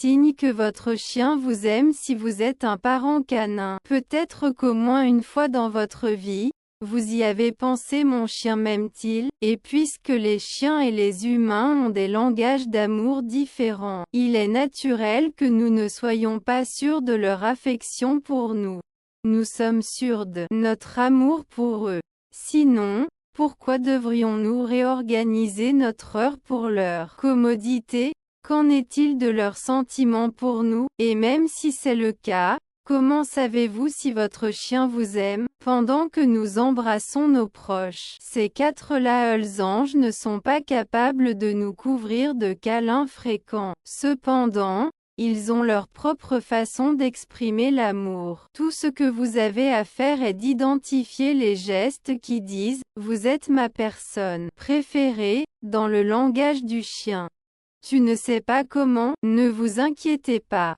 signe que votre chien vous aime si vous êtes un parent canin. Peut-être qu'au moins une fois dans votre vie, vous y avez pensé: mon chien m'aime-t-il? Et puisque les chiens et les humains ont des langages d'amour différents, il est naturel que nous ne soyons pas sûrs de leur affection pour nous. Nous sommes sûrs de notre amour pour eux. Sinon, pourquoi devrions-nous réorganiser notre heure pour leur commodité? Qu'en est-il de leurs sentiments pour nous? Et même si c'est le cas, comment savez-vous si votre chien vous aime? Pendant que nous embrassons nos proches, ces 4 Little anges ne sont pas capables de nous couvrir de câlins fréquents. Cependant, ils ont leur propre façon d'exprimer l'amour. Tout ce que vous avez à faire est d'identifier les gestes qui disent « Vous êtes ma personne préférée » dans le langage du chien. Tu ne sais pas comment? Ne vous inquiétez pas.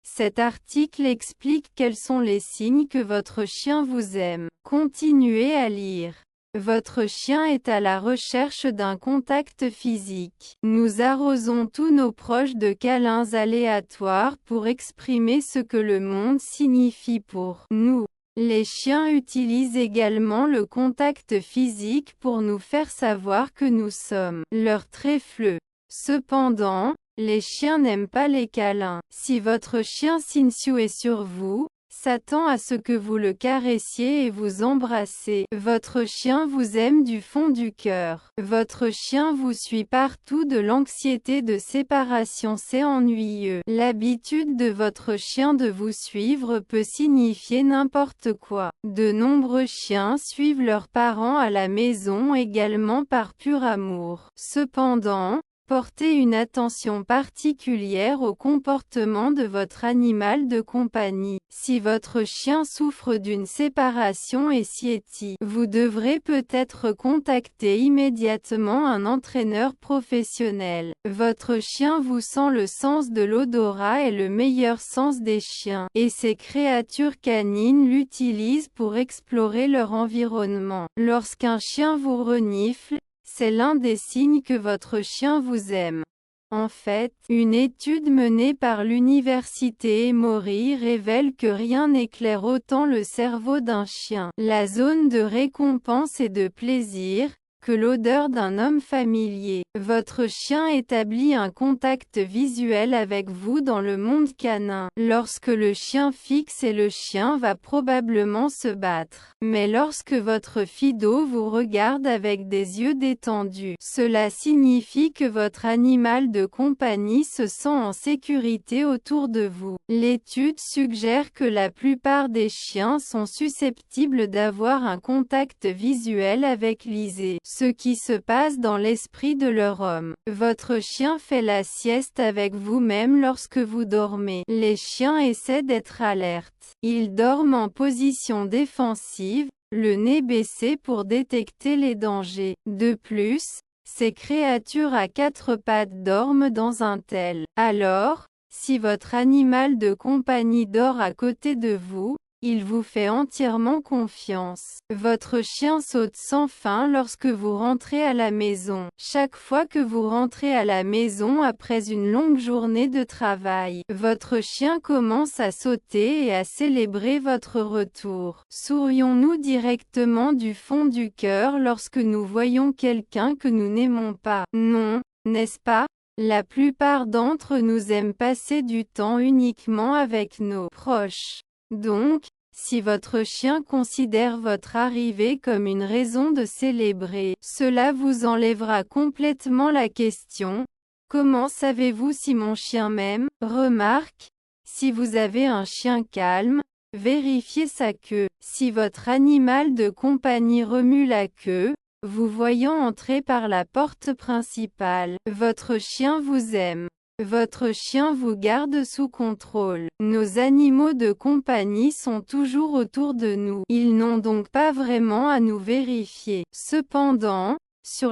Cet article explique quels sont les signes que votre chien vous aime. Continuez à lire. Votre chien est à la recherche d'un contact physique. Nous arrosons tous nos proches de câlins aléatoires pour exprimer ce que le monde signifie pour nous. Les chiens utilisent également le contact physique pour nous faire savoir que nous sommes leur tréfleux. Cependant, les chiens n'aiment pas les câlins. Si votre chien Shinsu est sur vous, s'attend à ce que vous le caressiez et vous embrassez. Votre chien vous aime du fond du cœur. Votre chien vous suit partout. De l'anxiété de séparation, c'est ennuyeux. L'habitude de votre chien de vous suivre peut signifier n'importe quoi. De nombreux chiens suivent leurs parents à la maison également par pur amour. Cependant, portez une attention particulière au comportement de votre animal de compagnie. Si votre chien souffre d'une séparation et siétit, vous devrez peut-être contacter immédiatement un entraîneur professionnel. Votre chien vous sent. Le sens de l'odorat est le meilleur sens des chiens, et ces créatures canines l'utilisent pour explorer leur environnement. Lorsqu'un chien vous renifle, c'est l'un des signes que votre chien vous aime. En fait, une étude menée par l'université Emory révèle que rien n'éclaire autant le cerveau d'un chien, la zone de récompense et de plaisir, que l'odeur d'un homme familier. Votre chien établit un contact visuel avec vous dans le monde canin. Lorsque le chien fixe, et le chien va probablement se battre. Mais lorsque votre fido vous regarde avec des yeux détendus, cela signifie que votre animal de compagnie se sent en sécurité autour de vous. L'étude suggère que la plupart des chiens sont susceptibles d'avoir un contact visuel avec l'ISE, ce qui se passe dans l'esprit de leur homme. Votre chien fait la sieste avec vous-même lorsque vous dormez. Les chiens essaient d'être alertes. Ils dorment en position défensive, le nez baissé pour détecter les dangers. De plus, ces créatures à 4 pattes dorment dans un tel. Alors, si votre animal de compagnie dort à côté de vous, il vous fait entièrement confiance. Votre chien saute sans fin lorsque vous rentrez à la maison. Chaque fois que vous rentrez à la maison après une longue journée de travail, votre chien commence à sauter et à célébrer votre retour. Sourions-nous directement du fond du cœur lorsque nous voyons quelqu'un que nous n'aimons pas? Non, n'est-ce pas? La plupart d'entre nous aiment passer du temps uniquement avec nos proches. Donc, si votre chien considère votre arrivée comme une raison de célébrer, cela vous enlèvera complètement la question « Comment savez-vous si mon chien m'aime ?» Remarque, si vous avez un chien calme, vérifiez sa queue. Si votre animal de compagnie remue la queue, vous voyant entrer par la porte principale, votre chien vous aime. Votre chien vous garde sous contrôle. Nos animaux de compagnie sont toujours autour de nous. Ils n'ont donc pas vraiment à nous vérifier. Cependant,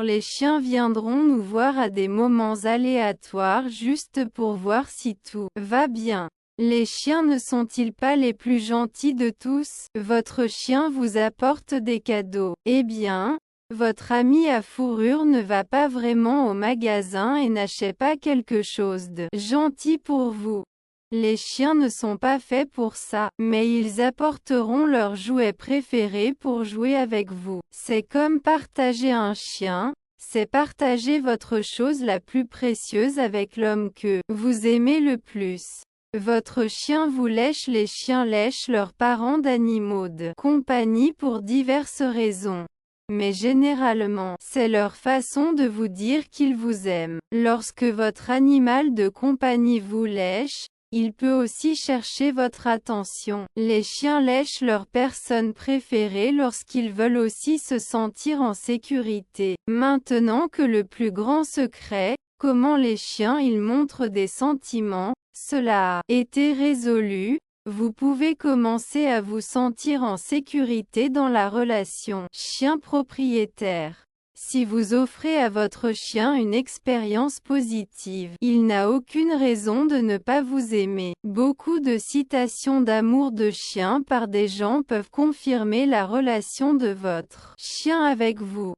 les chiens viendront nous voir à des moments aléatoires juste pour voir si tout va bien. Les chiens ne sont-ils pas les plus gentils de tous? Votre chien vous apporte des cadeaux. Eh bien, Votre ami à fourrure ne va pas vraiment au magasin et n'achète pas quelque chose de gentil pour vous. Les chiens ne sont pas faits pour ça, mais ils apporteront leur jouet préféré pour jouer avec vous. C'est comme partager un chien, c'est partager votre chose la plus précieuse avec l'homme que vous aimez le plus. Votre chien vous lèche. Les chiens lèchent leurs parents d'animaux de compagnie pour diverses raisons. Mais généralement, c'est leur façon de vous dire qu'ils vous aiment. Lorsque votre animal de compagnie vous lèche, il peut aussi chercher votre attention. Les chiens lèchent leur personne préférée lorsqu'ils veulent aussi se sentir en sécurité. Maintenant que le plus grand secret, comment les chiens ils montrent des sentiments, cela a été résolu, vous pouvez commencer à vous sentir en sécurité dans la relation chien-propriétaire. Si vous offrez à votre chien une expérience positive, il n'a aucune raison de ne pas vous aimer. Beaucoup de citations d'amour de chien par des gens peuvent confirmer la relation de votre chien avec vous.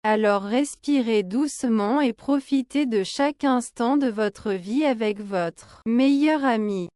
Alors respirez doucement et profitez de chaque instant de votre vie avec votre meilleur ami.